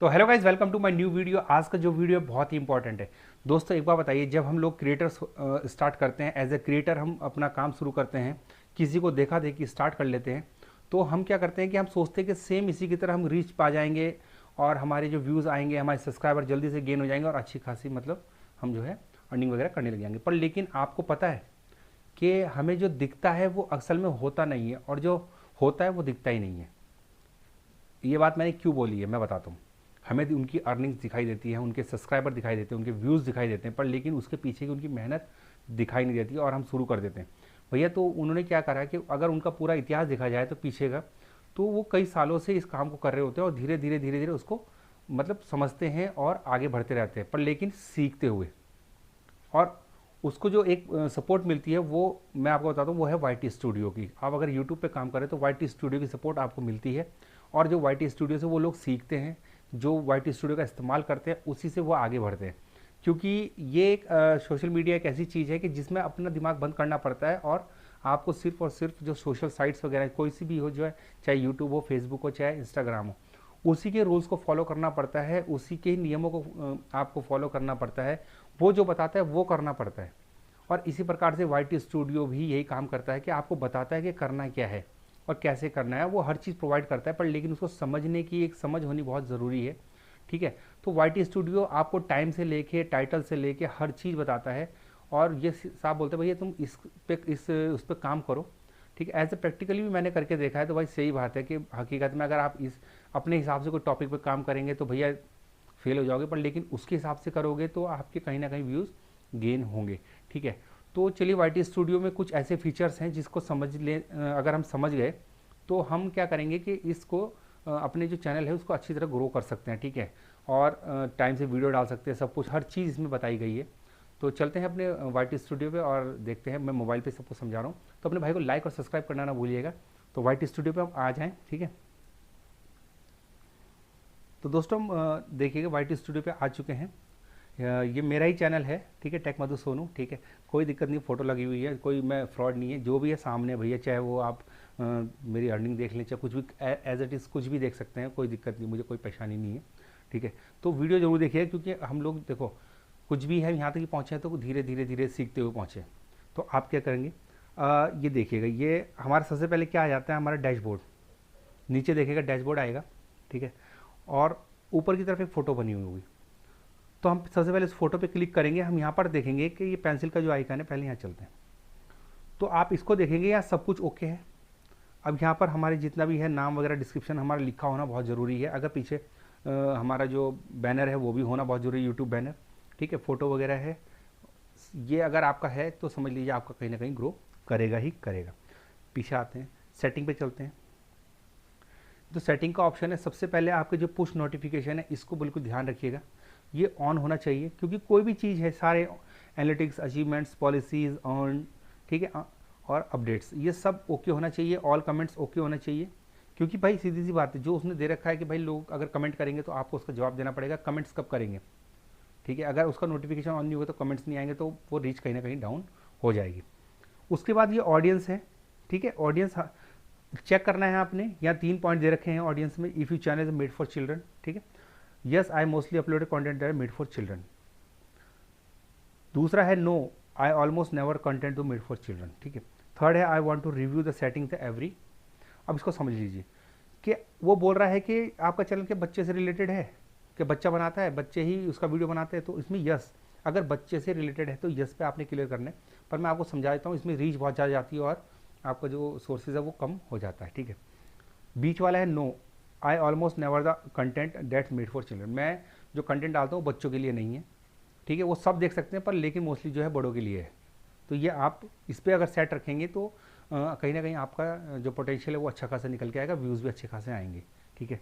तो hello guys, welcome to my new video. आज का जो वीडियो बहुत ही इंपॉर्टेंट है। दोस्तों एक बार बताइए, जब हम लोग क्रिएटर्स स्टार्ट करते हैं, एज ए क्रिएटर हम अपना काम शुरू करते हैं, किसी को देखा देखी स्टार्ट कर लेते हैं, तो हम क्या करते हैं कि हम सोचते हैं कि सेम इसी की तरह हम रीच पा जाएंगे और हमारे जो व्यूज़ आएंगे, हमारे सब्सक्राइबर जल्दी से गेन हो जाएंगे और अच्छी खासी मतलब हम जो है अर्निंग वगैरह करने लग जाएंगे। पर लेकिन आपको पता है कि हमें जो दिखता है वो असल में होता नहीं है, और जो होता है वो दिखता ही नहीं है। ये बात मैंने क्यों बोली है मैं बताता हूँ। हमें उनकी अर्निंग्स दिखाई देती है, उनके सब्सक्राइबर दिखाई देते हैं, उनके व्यूज़ दिखाई देते हैं, पर लेकिन उसके पीछे की उनकी मेहनत दिखाई नहीं देती और हम शुरू कर देते हैं। भैया तो उन्होंने क्या करा है कि अगर उनका पूरा इतिहास देखा जाए तो पीछे का, तो वो कई सालों से इस काम को कर रहे होते हैं और धीरे धीरे धीरे धीरे उसको मतलब समझते हैं और आगे बढ़ते रहते हैं, पर लेकिन सीखते हुए। और उसको जो एक सपोर्ट मिलती है वो मैं आपको बताता हूँ, वो है वाई टी स्टूडियो की। आप अगर यूट्यूब पे काम करें तो वाई टी स्टूडियो की सपोर्ट आपको मिलती है, और जो वाई टी स्टूडियो से वो लोग सीखते हैं, जो वाई टी स्टूडियो का इस्तेमाल करते हैं उसी से वो आगे बढ़ते हैं। क्योंकि ये एक सोशल मीडिया एक ऐसी चीज़ है कि जिसमें अपना दिमाग बंद करना पड़ता है, और आपको सिर्फ और सिर्फ जो सोशल साइट्स वगैरह कोई सी भी हो, जो है चाहे यूट्यूब हो, फेसबुक हो, चाहे इंस्टाग्राम हो, उसी के रूल्स को फॉलो करना पड़ता है, उसी के नियमों को आपको फॉलो करना पड़ता है। वो जो बताता है वो करना पड़ता है। और इसी प्रकार से वाई टी स्टूडियो भी यही काम करता है कि आपको बताता है कि करना क्या है और कैसे करना है। वो हर चीज़ प्रोवाइड करता है, पर लेकिन उसको समझने की एक समझ होनी बहुत ज़रूरी है। ठीक है, तो वाई टी स्टूडियो आपको टाइम से लेके टाइटल से लेके हर चीज़ बताता है, और ये साहब बोलते हैं भैया तुम इस उस पर काम करो। ठीक है, एज ए प्रैक्टिकली भी मैंने करके देखा है, तो भाई सही बात है कि हकीकत में अगर आप इस अपने हिसाब से कोई टॉपिक पे काम करेंगे तो भैया फेल हो जाओगे, पर लेकिन उसके हिसाब से करोगे तो आपके कहीं ना कहीं व्यूज़ गेन होंगे। ठीक है, तो चलिए वाई टी स्टूडियो में कुछ ऐसे फीचर्स हैं जिसको समझ ले, अगर हम समझ गए तो हम क्या करेंगे कि इसको अपने जो चैनल है उसको अच्छी तरह ग्रो कर सकते हैं। ठीक है, और टाइम से वीडियो डाल सकते हैं, सब कुछ हर चीज़ इसमें बताई गई है। तो चलते हैं अपने वाई टी स्टूडियो पे और देखते हैं। मैं मोबाइल पे सबको समझा रहा हूँ, तो अपने भाई को लाइक और सब्सक्राइब करना ना भूलिएगा। तो वाई टी स्टूडियो पे हम आ जाएँ। ठीक है, तो दोस्तों हम देखिएगा वाई टी स्टूडियो पे आ चुके हैं। ये मेरा ही चैनल है। ठीक है, टेक मधु सोनू। ठीक है, कोई दिक्कत नहीं, फ़ोटो लगी हुई है, कोई मैं फ्रॉड नहीं है। जो भी है सामने भैया, चाहे वो आप मेरी अर्निंग देख लें, चाहे कुछ भी एज इट इज़ कुछ भी देख सकते हैं, कोई दिक्कत नहीं, मुझे कोई परेशानी नहीं है। ठीक है, तो वीडियो ज़रूर देखिए, क्योंकि हम लोग देखो कुछ भी है यहाँ तक ही पहुँचे हैं तो धीरे धीरे धीरे सीखते हुए पहुँचे। तो आप क्या करेंगे, ये देखिएगा, ये हमारा सबसे पहले क्या आ जाता है, हमारा डैशबोर्ड। नीचे देखिएगा डैशबोर्ड आएगा। ठीक है, और ऊपर की तरफ एक फ़ोटो बनी हुई होगी। तो हम सबसे पहले इस फोटो पे क्लिक करेंगे। हम यहाँ पर देखेंगे कि ये पेंसिल का जो आइकन है, पहले यहाँ चलते हैं, तो आप इसको देखेंगे, यहाँ सब कुछ ओके है। अब यहाँ पर हमारे जितना भी है नाम वगैरह डिस्क्रिप्शन हमारा लिखा होना बहुत ज़रूरी है। अगर पीछे हमारा जो बैनर है वो भी होना बहुत ज़रूरी है, यूट्यूब बैनर। ठीक है, फ़ोटो वगैरह है, ये अगर आपका है तो समझ लीजिए आपका कहीं ना कहीं ग्रो करेगा ही करेगा। पीछे आते हैं, सेटिंग पे चलते हैं। तो सेटिंग का ऑप्शन है, सबसे पहले आपके जो पुश नोटिफिकेशन है इसको बिल्कुल ध्यान रखिएगा, ये ऑन होना चाहिए। क्योंकि कोई भी चीज़ है, सारे एनालिटिक्स, अचीवमेंट्स, पॉलिसीज़ ऑन, ठीक है, और अपडेट्स, ये सब ओके होना चाहिए। ऑल कमेंट्स ओके होना चाहिए। क्योंकि भाई सीधी सी बात है, जो उसने दे रखा है कि भाई लोग अगर कमेंट करेंगे तो आपको उसका जवाब देना पड़ेगा। कमेंट्स कब करेंगे? ठीक है, अगर उसका नोटिफिकेशन ऑन नहीं होगा तो कमेंट्स नहीं आएंगे, तो वो रीच कहीं ना कहीं डाउन हो जाएगी। उसके बाद ये ऑडियंस है। ठीक है, ऑडियंस चेक करना है आपने। यहाँ 3 पॉइंट दे रखे हैं ऑडियंस में। If you channel is made for children, ठीक है, yes I mostly uploaded content that made for children. दूसरा है no, I almost never content to made for children. ठीक है, थर्ड है I want to review the settings every. अब इसको समझ लीजिए कि वो बोल रहा है कि आपका चैनल के बच्चे से रिलेटेड है, कि बच्चा बनाता है, बच्चे ही उसका वीडियो बनाते हैं, तो इसमें यस, अगर बच्चे से रिलेटेड है तो यस पे आपने क्लियर करना है। पर मैं आपको समझा देता हूँ, इसमें रीच बहुत ज़्यादा जाती है और आपका जो सोर्सेज है वो कम हो जाता है। ठीक है, बीच वाला है no, I almost never the content that's made for children. मैं जो कंटेंट डालता हूँ बच्चों के लिए नहीं है। ठीक है, वो सब देख सकते हैं, पर लेकिन मोस्टली जो है बड़ों के लिए है। तो ये आप इस पर अगर सेट रखेंगे तो कहीं ना कहीं आपका जो पोटेंशियल है वो अच्छा खासा निकल के आएगा, व्यूज़ भी अच्छे खासे आएंगे। ठीक है,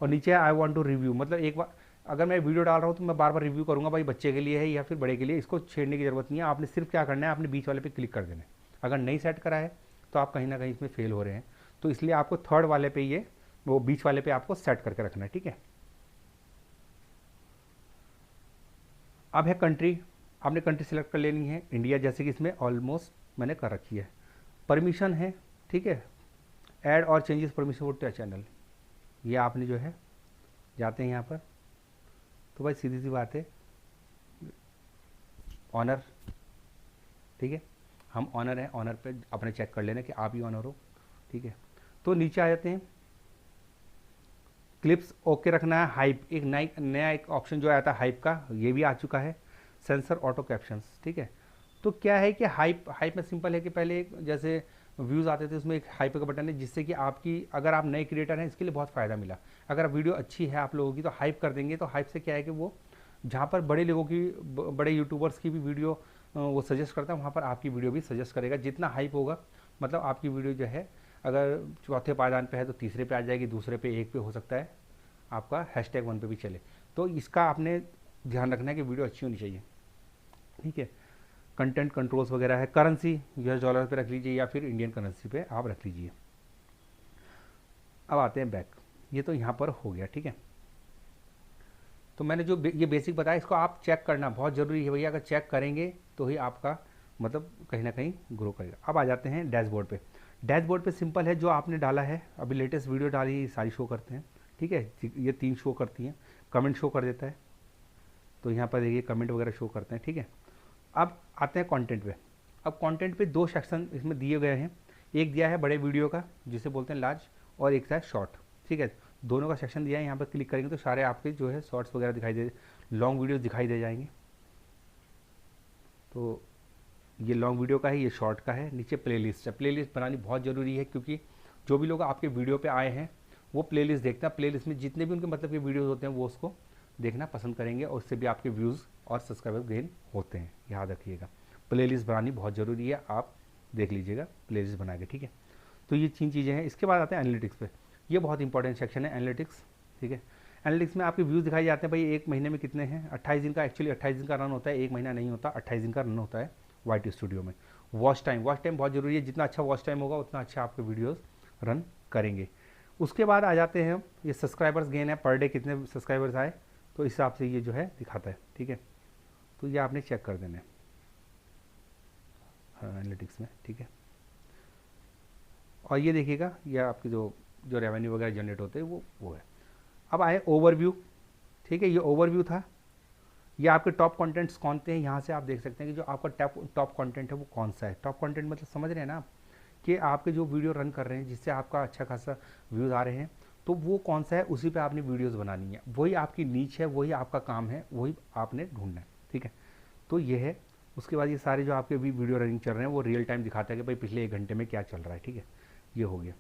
और नीचे आई वांट टू रिव्यू, मतलब एक बार अगर मैं वीडियो डाल रहा हूँ तो मैं बार बार रिव्यू करूँगा, भाई बच्चे के लिए है या फिर बड़े के लिए, इसको छेड़ने की ज़रूरत नहीं है। आपने सिर्फ क्या करना है, आपने बीच वाले पे क्लिक कर देना है। अगर नहीं सेट करा है तो आप कहीं ना कहीं इसमें फेल हो रहे हैं। तो इसलिए आपको थर्ड वाले पे, ये वो बीच वाले पे आपको सेट करके रखना है। ठीक है, अब है कंट्री। आपने कंट्री सेलेक्ट कर लेनी है, इंडिया, जैसे कि इसमें ऑलमोस्ट मैंने कर रखी है। परमिशन है, ठीक है, ऐड और चेंजेस परमिशन फॉर चैनल, ये आपने जो है जाते हैं यहाँ पर, तो भाई सीधी सी बात है, ऑनर, ठीक है, हम ऑनर हैं, ऑनर पे अपने चेक कर लेना कि आप ही ऑनर हो, ठीक है। तो नीचे आ जाते हैं, क्लिप्स ओके रखना है, हाइप एक नया एक ऑप्शन जो आया था हाइप का, ये भी आ चुका है, सेंसर ऑटो कैप्शंस, ठीक है। तो क्या है कि हाइप में सिंपल है कि पहले जैसे व्यूज़ आते थे उसमें एक हाइप का बटन है, जिससे कि आपकी, अगर आप नए क्रिएटर हैं इसके लिए बहुत फ़ायदा मिला। अगर वीडियो अच्छी है आप लोगों की तो हाइप कर देंगे, तो हाइप से क्या है कि वो जहाँ पर बड़े लोगों की, बड़े यूट्यूबर्स की भी वीडियो वो सजेस्ट करता है, वहाँ पर आपकी वीडियो भी सजेस्ट करेगा। जितना हाइप होगा मतलब आपकी वीडियो जो है, अगर चौथे पायदान पे है तो तीसरे पे आ जाएगी, दूसरे पे, एक पे, हो सकता है आपका #1 पे भी चले। तो इसका आपने ध्यान रखना है कि वीडियो अच्छी होनी चाहिए, ठीक है। कंटेंट कंट्रोल्स वगैरह है, करेंसी $US पे रख लीजिए या फिर इंडियन करेंसी पे आप रख लीजिए। अब आते हैं बैक, ये तो यहाँ पर हो गया, ठीक है। तो मैंने जो ये बेसिक बताया, इसको आप चेक करना बहुत ज़रूरी है भैया, अगर चेक करेंगे तो ही आपका मतलब कहीं ना कहीं ग्रो करेगा। अब आ जाते हैं डैशबोर्ड पे। डैशबोर्ड पे सिंपल है, जो आपने डाला है अभी लेटेस्ट वीडियो डाली सारी शो करते हैं, ठीक है। ये 3 शो करती हैं, कमेंट शो कर देता है, तो यहाँ पर देखिए कमेंट वगैरह शो करते हैं, ठीक है। अब आते हैं कंटेंट पे। अब कंटेंट पे 2 सेक्शन इसमें दिए गए हैं, एक दिया है बड़े वीडियो का जिसे बोलते हैं लार्ज, और एक है शॉर्ट, ठीक है। दोनों का सेक्शन दिया है, यहाँ पर क्लिक करेंगे तो सारे आपके जो है शॉर्ट्स वगैरह दिखाई दे, लॉन्ग वीडियो दिखाई दे जाएंगे। तो ये लॉन्ग वीडियो का है, ये शॉर्ट का है। नीचे प्लेलिस्ट है, प्लेलिस्ट बनानी बहुत ज़रूरी है, क्योंकि जो भी लोग आपके वीडियो पे आए हैं वो प्लेलिस्ट देखते हैं। प्लेलिस्ट में जितने भी उनके मतलब के वीडियोस होते हैं वो उसको देखना पसंद करेंगे, और उससे भी आपके व्यूज़ और सब्सक्राइबर गेन होते हैं, याद रखिएगा। प्लेलिस्ट बनानी बहुत ज़रूरी है, आप देख लीजिएगा प्लेलिस्ट बना के, ठीक है। तो ये 3 चीज़ें हैं। इसके बाद आते हैं एनालिटिक्स पे, ये बहुत इंपॉर्टेंट सेक्शन है एनालिटिक्स, ठीक है। एनालिटिक्स में आपके व्यूज़ दिखाई जाते हैं, भाई एक महीने में कितने हैं। 28 दिन का, एक्चुअली 28 दिन का रन होता है, एक महीना नहीं होता, 28 दिन का रन होता है YT स्टूडियो में। वॉच टाइम बहुत ज़रूरी है, जितना अच्छा वॉच टाइम होगा उतना अच्छा आपके वीडियोस रन करेंगे। उसके बाद आ जाते हैं ये सब्सक्राइबर्स गेन है, पर डे कितने सब्सक्राइबर्स आए, तो इस हिसाब से ये जो है दिखाता है, ठीक है। तो ये आपने चेक कर देना है एनालिटिक्स में, ठीक है। और ये देखिएगा, ये आपके जो रेवेन्यू वगैरह जनरेट होते हैं वो है। अब आए ओवरव्यू, ठीक है। ये ओवरव्यू था, ये आपके टॉप कंटेंट्स कौन से हैं, यहाँ से आप देख सकते हैं कि जो आपका टॉप कंटेंट है वो कौन सा है। टॉप कंटेंट मतलब समझ रहे हैं ना आप, कि आपके जो वीडियो रन कर रहे हैं जिससे आपका अच्छा खासा व्यूज़ आ रहे हैं, तो वो कौन सा है, उसी पे आपने वीडियोस बनानी है। वही आपकी नीच है, वही आपका काम है, वही आपने ढूंढना है, ठीक है। तो ये है। उसके बाद ये सारे जो आपके भी वीडियो रनिंग चल रहे हैं वो रियल टाइम दिखाता है कि भाई पिछले 1 घंटे में क्या चल रहा है, ठीक है। ये हो गया।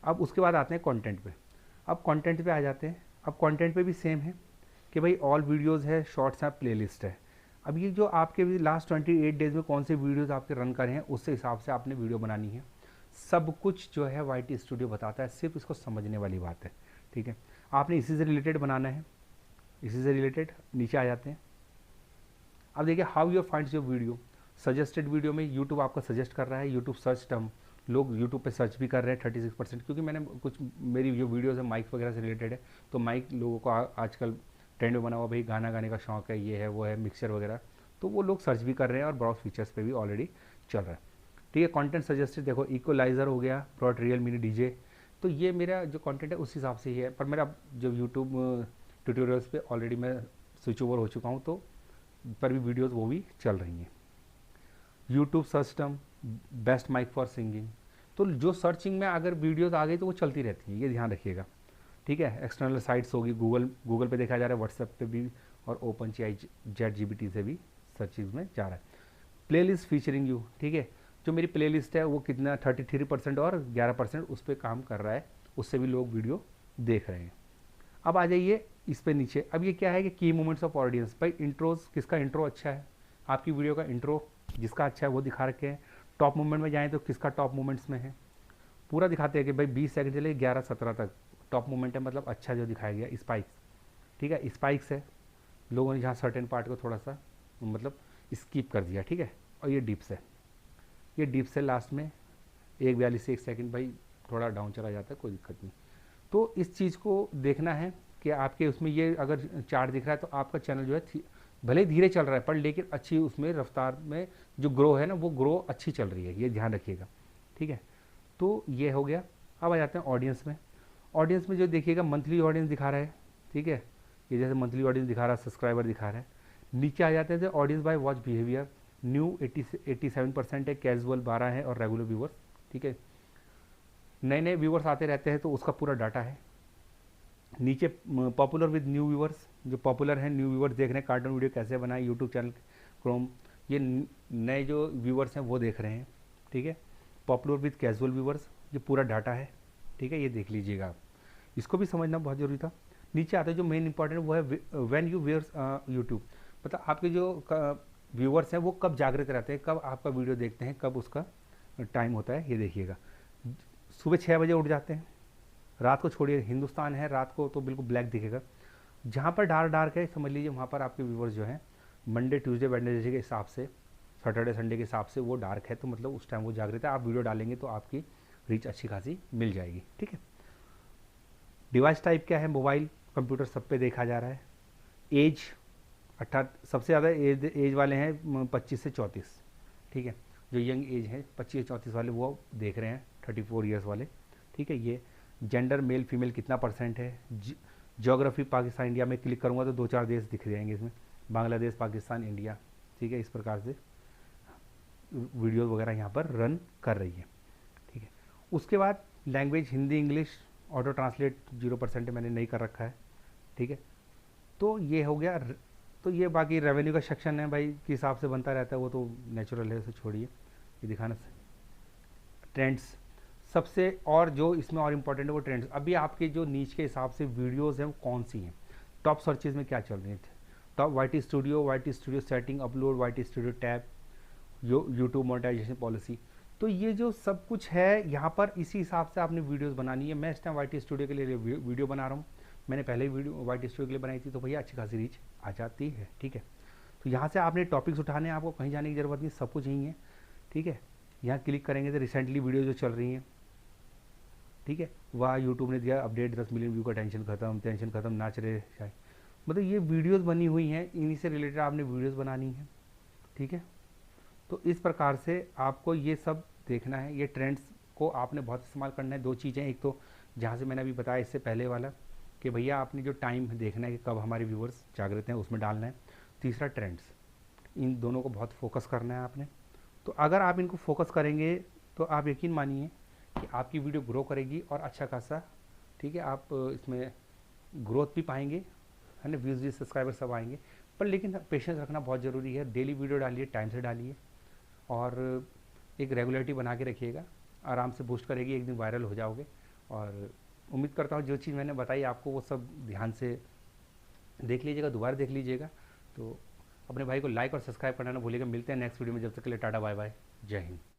अब उसके बाद आते हैं कंटेंट पे। अब कंटेंट पे आ जाते हैं। अब कंटेंट पे भी सेम है कि भाई ऑल वीडियोस है, शॉर्ट्स है, प्लेलिस्ट है। अब ये जो आपके भी लास्ट 28 डेज़ में कौन से वीडियोस आपके रन करे हैं, उससे हिसाब से आपने वीडियो बनानी है। सब कुछ जो है YT स्टूडियो बताता है, सिर्फ इसको समझने वाली बात है, ठीक है। आपने इसी से रिलेटेड बनाना है, इसी से रिलेटेड। नीचे आ जाते हैं। अब देखिए how your finds your video. Suggested video में यूट्यूब आपका सजेस्ट कर रहा है, यूट्यूब सर्च टर्म, लोग यूट्यूब पे सर्च भी कर रहे हैं 36%, क्योंकि मैंने कुछ मेरी जो वीडियोज़ है माइक वगैरह से रिलेटेड है, तो माइक लोगों को आजकल ट्रेंड में बना हुआ, भाई गाना गाने का शौक है, ये है वो है, मिक्सर वगैरह, तो वो लोग सर्च भी कर रहे हैं और ब्राउज फीचर्स पे भी ऑलरेडी चल रहा है, ठीक है। कंटेंट सजेस्टेड देखो, इक्वलाइजर हो गया, प्रोट रियल मिनी DJ, तो ये मेरा जो कंटेंट है उस हिसाब से ही है। पर मेरा जब यूट्यूब ट्यूटोरियल्स पे ऑलरेडी मैं स्विच ओवर हो चुका हूँ, तो पर भी वीडियोस वो भी चल रही हैं। YouTube search term, best mic for singing, तो जो सर्चिंग में अगर वीडियोस आ गई तो वो चलती रहती है, ये ध्यान रखिएगा, ठीक है। एक्सटर्नल साइट्स होगी, गूगल पे देखा जा रहा है, व्हाट्सएप पे भी, और OpenAI से भी सर्चिंग में जा रहा है। प्लेलिस्ट फीचरिंग यू, ठीक है। जो मेरी प्लेलिस्ट है वो कितना 33% और 11% उस पर काम कर रहा है, उससे भी लोग वीडियो देख रहे हैं। अब आ जाइए इस पे नीचे। अब ये क्या है कि की मोमेंट्स ऑफ ऑडियंस, भाई इंट्रोज, किसका इंट्रो अच्छा है, आपकी वीडियो का इंट्रो जिसका अच्छा है वो दिखा रखे हैं। टॉप मूवमेंट में जाएँ तो किसका टॉप मूवमेंट्स में है, पूरा दिखाते हैं कि भाई 20 सेकंड से लेकर 11-17 तक टॉप मूवमेंट है, मतलब अच्छा जो दिखाया गया। स्पाइक्स, ठीक है, स्पाइक्स है, लोगों ने जहाँ सर्टेन पार्ट को थोड़ा सा मतलब स्किप कर दिया, ठीक है। और ये डिप्स है, ये डिप्स है लास्ट में 1:42 से 1 सेकंड, भाई थोड़ा डाउन चला जाता है, कोई दिक्कत नहीं। तो इस चीज़ को देखना है कि आपके उसमें ये अगर चार्ट दिख रहा है तो आपका चैनल जो है भले ही धीरे चल रहा है पर लेकिन अच्छी उसमें रफ्तार में जो ग्रो है ना, वो ग्रो अच्छी चल रही है, ये ध्यान रखिएगा, ठीक है। तो ये हो गया। अब आ जाते हैं ऑडियंस में। ऑडियंस में जो देखिएगा मंथली ऑडियंस दिखा रहा है, ठीक है, ये जैसे मंथली ऑडियंस दिखा रहा है, सब्सक्राइबर दिखा रहा है। नीचे आ जाते हैं तो audience by watch behaviour, new 87% है, कैजुअल 12 है और रेगुलर व्यूवर्स। ठीक है, नए नए व्यूवर्स आते रहते हैं तो उसका पूरा डाटा है। नीचे पॉपुलर विद न्यू व्यूवर्स, जो पॉपुलर हैं, न्यू व्यूवर्स देख रहे हैं कार्टून वीडियो कैसे बनाए, यूट्यूब चैनल, क्रोम, ये नए जो व्यूवर्स हैं वो देख रहे हैं। ठीक है, पॉपुलर विद कैजुअल व्यूवर्स, ये पूरा डाटा है। ठीक है, ये देख लीजिएगा आप, इसको भी समझना बहुत ज़रूरी था। नीचे आता है जो मेन इंपॉर्टेंट वो है व्हेन यू व्यूअर्स यूट्यूब, मतलब आपके जो व्यूवर्स हैं वो कब जागृत रहते हैं, कब आपका वीडियो देखते हैं, कब उसका टाइम होता है। ये देखिएगा, सुबह 6 बजे उठ जाते हैं, रात को छोड़िए, हिंदुस्तान है, रात को तो बिल्कुल ब्लैक दिखेगा। जहाँ पर डार्क डार्क है समझ लीजिए वहाँ पर आपके व्यूवर्स जो हैं मंडे ट्यूसडे वेडनेसडे के हिसाब से, सैटरडे संडे के हिसाब से वो डार्क है, तो मतलब उस टाइम वो जागृत है। आप वीडियो डालेंगे तो आपकी रीच अच्छी खासी मिल जाएगी। ठीक है, डिवाइस टाइप क्या है, मोबाइल कंप्यूटर सब पे देखा जा रहा है। एज 18, सबसे ज़्यादा एज वाले हैं 25 से 34। ठीक है, जो यंग एज है 25 से 34 वाले वो देख रहे हैं, 34 ईयर्स वाले। ठीक है, ये जेंडर मेल फीमेल कितना परसेंट है। ज्योग्राफी पाकिस्तान इंडिया में क्लिक करूँगा तो 2-4 देश दिख जाएंगे इसमें, बांग्लादेश, पाकिस्तान, इंडिया। ठीक है, इस प्रकार से वीडियो वगैरह यहाँ पर रन कर रही है। ठीक है, उसके बाद language Hindi English, auto translate 0% मैंने नहीं कर रखा है। ठीक है, तो ये हो गया। तो ये बाकी रेवेन्यू का सेक्शन है भाई, के हिसाब से बनता रहता है, वो तो नेचुरल है, उसे छोड़िए, ये दिखाना से। ट्रेंड्स सबसे, और जो इसमें और इम्पोर्टेंट है वो ट्रेंड्स, अभी आपके जो नीच के हिसाब से वीडियोस हैं वो कौन सी हैं, टॉप सर्चेज में क्या चल रही थे, top Y T studio setting, upload, Y T studio tab, YouTube monetisation policy. तो ये जो सब कुछ है यहाँ पर, इसी हिसाब से आपने वीडियोस बनानी है। मैं इस टाइम वाई टी स्टूडियो के लिए वीडियो बना रहा हूँ, मैंने पहले ही वीडियो वाई टी स्टूडियो के लिए बनाई थी, तो भैया अच्छी खासी रीच आ जाती है। ठीक है, तो यहाँ से आपने टॉपिक्स उठाने हैं, आपको कहीं जाने की ज़रूरत नहीं, सब कुछ यहीं है। ठीक है, यहाँ क्लिक करेंगे तो रिसेंटली वीडियो जो चल रही हैं, ठीक है, वह यूट्यूब ने दिया अपडेट, 10 मिलियन व्यू का, टेंशन खत्म, नाच रहे शायद, मतलब ये वीडियोस बनी हुई हैं, इन्हीं से रिलेटेड आपने वीडियोस बनानी है। ठीक है, तो इस प्रकार से आपको ये सब देखना है। ये ट्रेंड्स को आपने बहुत इस्तेमाल करना है। 2 चीज़ें, एक तो जहाँ से मैंने अभी बताया इससे पहले वाला कि भैया आपने जो टाइम देखना है कि कब हमारे व्यूवर्स जागृत हैं, उसमें डालना है। तीसरा ट्रेंड्स, इन दोनों को बहुत फोकस करना है आपने। तो अगर आप इनको फोकस करेंगे तो आप यकीन मानिए कि आपकी वीडियो ग्रो करेगी और अच्छा खासा, ठीक है, आप इसमें ग्रोथ भी पाएंगे, है ना, व्यूज़ भी, सब्सक्राइबर सब आएंगे। पर लेकिन पेशेंस रखना बहुत ज़रूरी है। डेली वीडियो डालिए, टाइम से डालिए और एक रेगुलरिटी बना के रखिएगा, आराम से बूस्ट करेगी, एक दिन वायरल हो जाओगे। और उम्मीद करता हूँ जो चीज़ मैंने बताई आपको वो सब ध्यान से देख लीजिएगा, दोबारा देख लीजिएगा। तो अपने भाई को लाइक और सब्सक्राइब करना ना भूलिएगा। मिलते हैं नेक्स्ट वीडियो में, जब तक के लिए टाटा बाय बाय, जय हिंद।